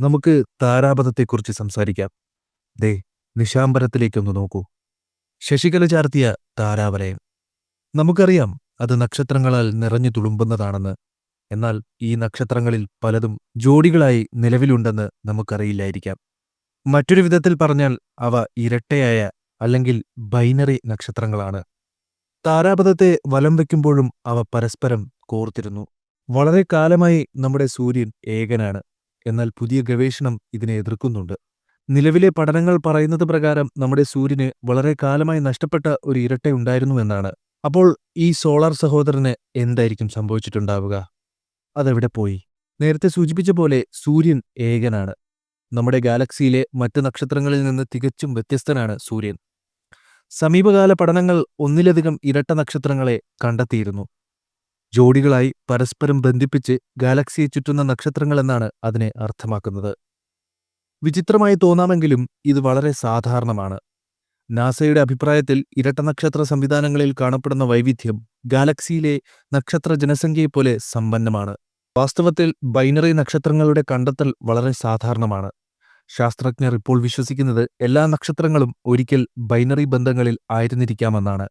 നമുക്ക് താരാപഥത്തെക്കുറിച്ച് സംസാരിക്കാം. ദേ, നിശാംബരത്തിലേക്കൊന്ന് നോക്കൂ. ശശികല ചാർത്തിയ താരാവലയം. നമുക്കറിയാം അത് നക്ഷത്രങ്ങളാൽ നിറഞ്ഞു തുളുമ്പുന്നതാണെന്ന്. എന്നാൽ ഈ നക്ഷത്രങ്ങളിൽ പലതും ജോഡികളായി നിലവിലുണ്ടെന്ന് നമുക്കറിയില്ലായിരിക്കാം. മറ്റൊരു വിധത്തിൽ പറഞ്ഞാൽ അവ ഇരട്ടയായ അല്ലെങ്കിൽ ബൈനറി നക്ഷത്രങ്ങളാണ്. താരാപഥത്തെ വലം വയ്ക്കുമ്പോഴും അവ പരസ്പരം കോർത്തിരുന്നു. വളരെ കാലമായി നമ്മുടെ സൂര്യൻ ഏകനാണ്. എന്നാൽ പുതിയ ഗവേഷണം ഇതിനെ എതിർക്കുന്നുണ്ട്. നിലവിലെ പഠനങ്ങൾ പറയുന്നത് പ്രകാരം നമ്മുടെ സൂര്യന് വളരെ കാലമായി നഷ്ടപ്പെട്ട ഒരു ഇരട്ടയുണ്ടായിരുന്നുവെന്നാണ്. അപ്പോൾ ഈ സോളാർ സഹോദരന് എന്തായിരിക്കും സംഭവിച്ചിട്ടുണ്ടാവുക? അതെവിടെ പോയി? നേരത്തെ സൂചിപ്പിച്ച പോലെ സൂര്യൻ ഏകനാണ്. നമ്മുടെ ഗാലക്സിയിലെ മറ്റ് നക്ഷത്രങ്ങളിൽ നിന്ന് തികച്ചും വ്യത്യസ്തനാണ് സൂര്യൻ. സമീപകാല പഠനങ്ങൾ ഒന്നിലധികം ഇരട്ട നക്ഷത്രങ്ങളെ കണ്ടെത്തിയിരുന്നു. ജോഡികളായി പരസ്പരം ബന്ധിപ്പിച്ച് ഗാലക്സിയെ ചുറ്റുന്ന നക്ഷത്രങ്ങളെന്നാണ് അതിനെ അർത്ഥമാക്കുന്നത്. വിചിത്രമായി തോന്നാമെങ്കിലും ഇത് വളരെ സാധാരണമാണ്. നാസയുടെ അഭിപ്രായത്തിൽ ഇരട്ട നക്ഷത്ര സംവിധാനങ്ങളിൽ കാണപ്പെടുന്ന വൈവിധ്യം ഗാലക്സിയിലെ നക്ഷത്ര ജനസംഖ്യയെപ്പോലെ സമ്പന്നമാണ്. വാസ്തവത്തിൽ ബൈനറി നക്ഷത്രങ്ങളുടെ കണ്ടെത്തൽ വളരെ സാധാരണമാണ്. ശാസ്ത്രജ്ഞർ ഇപ്പോൾ വിശ്വസിക്കുന്നത് എല്ലാ നക്ഷത്രങ്ങളും ഒരിക്കൽ ബൈനറി ബന്ധങ്ങളിൽ ആയിരുന്നിരിക്കാമെന്നാണ്.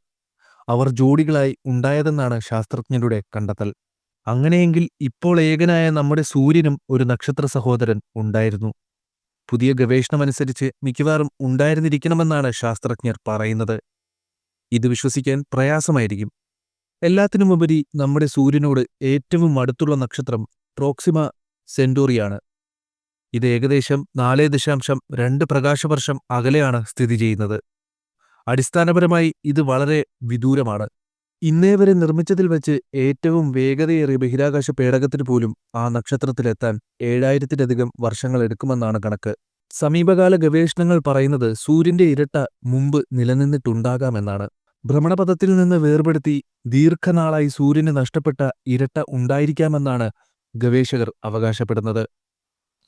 അവർ ജോഡികളായി ഉണ്ടായതെന്നാണ് ശാസ്ത്രജ്ഞരുടെ കണ്ടെത്തൽ. അങ്ങനെയെങ്കിൽ ഇപ്പോൾ ഏകനായ നമ്മുടെ സൂര്യനും ഒരു നക്ഷത്ര സഹോദരൻ ഉണ്ടായിരുന്നു. പുതിയ ഗവേഷണമനുസരിച്ച് മിക്കവാറും ഉണ്ടായിരുന്നിരിക്കണമെന്നാണ് ശാസ്ത്രജ്ഞർ പറയുന്നത്. ഇത് വിശ്വസിക്കാൻ പ്രയാസമായിരിക്കും. എല്ലാത്തിനുമുപരി നമ്മുടെ സൂര്യനോട് ഏറ്റവും അടുത്തുള്ള നക്ഷത്രം പ്രോക്സിമ സെന്റോറിയാണ്. ഇത് ഏകദേശം 4.2 പ്രകാശവർഷം അകലെയാണ് സ്ഥിതി ചെയ്യുന്നത്. അടിസ്ഥാനപരമായി ഇത് വളരെ വിദൂരമാണ്. ഇന്നേവരെ നിർമ്മിച്ചതിൽ വെച്ച് ഏറ്റവും വേഗതയേറിയ ബഹിരാകാശ പേടകത്തിന് പോലും ആ നക്ഷത്രത്തിലെത്താൻ 7000-ലധികം വർഷങ്ങളെടുക്കുമെന്നാണ് കണക്ക്. സമീപകാല ഗവേഷണങ്ങൾ പറയുന്നത് സൂര്യന്റെ ഇരട്ട മുമ്പ് നിലനിന്നിട്ടുണ്ടാകാമെന്നാണ്. ഭ്രമണപഥത്തിൽ നിന്ന് വേർപെടുത്തി ദീർഘനാളായി സൂര്യന് നഷ്ടപ്പെട്ട ഇരട്ട ഉണ്ടായിരിക്കാമെന്നാണ് ഗവേഷകർ അവകാശപ്പെടുന്നത്.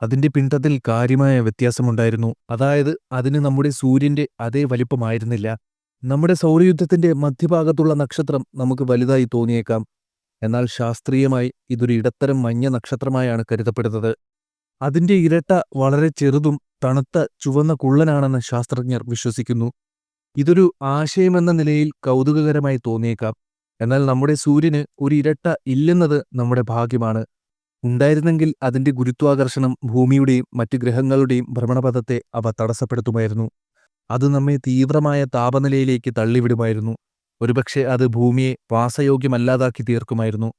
അതിന്റെ പിണ്ഡത്തിൽ കാര്യമായ വ്യത്യാസമുണ്ടായിരുന്നു. അതായത് അതിന് നമ്മുടെ സൂര്യന്റെ അതേ വലിപ്പമായിരുന്നില്ല. നമ്മുടെ സൗരയൂഥത്തിന്റെ മധ്യഭാഗത്തുള്ള നക്ഷത്രം നമുക്ക് വലുതായി തോന്നിയേക്കാം. എന്നാൽ ശാസ്ത്രീയമായി ഇതൊരു ഇടത്തരം മഞ്ഞ നക്ഷത്രമായാണ് കരുതപ്പെടുന്നത്. അതിന്റെ ഇരട്ട വളരെ ചെറുതും തണുത്ത ചുവന്ന കുള്ളനാണെന്ന് ശാസ്ത്രജ്ഞർ വിശ്വസിക്കുന്നു. ഇതൊരു ആശയമെന്ന നിലയിൽ കൗതുകകരമായി തോന്നിയേക്കാം. എന്നാൽ നമ്മുടെ സൂര്യന് ഒരു ഇരട്ട ഇല്ലെന്നത് നമ്മുടെ ഭാഗ്യമാണ്. ഉണ്ടായിരുന്നെങ്കിൽ അതിന്റെ ഗുരുത്വാകർഷണം ഭൂമിയുടെയും മറ്റ് ഗ്രഹങ്ങളുടെയും ഭ്രമണപഥത്തെ അവ തടസ്സപ്പെടുത്തുമായിരുന്നു. അത് നമ്മെ തീവ്രമായ താപനിലയിലേക്ക് തള്ളിവിടുമായിരുന്നു. ഒരുപക്ഷെ അത് ഭൂമിയെ വാസയോഗ്യമല്ലാതാക്കി തീർക്കുമായിരുന്നു.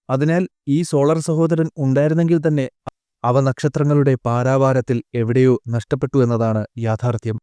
അതിനാൽ ഈ സോളർ സഹോദരൻ ഉണ്ടായിരുന്നെങ്കിൽ തന്നെ അവ നക്ഷത്രങ്ങളുടെ പാരാവാരത്തിൽ എവിടെയോ നഷ്ടപ്പെട്ടു എന്നതാണ് യാഥാർത്ഥ്യം.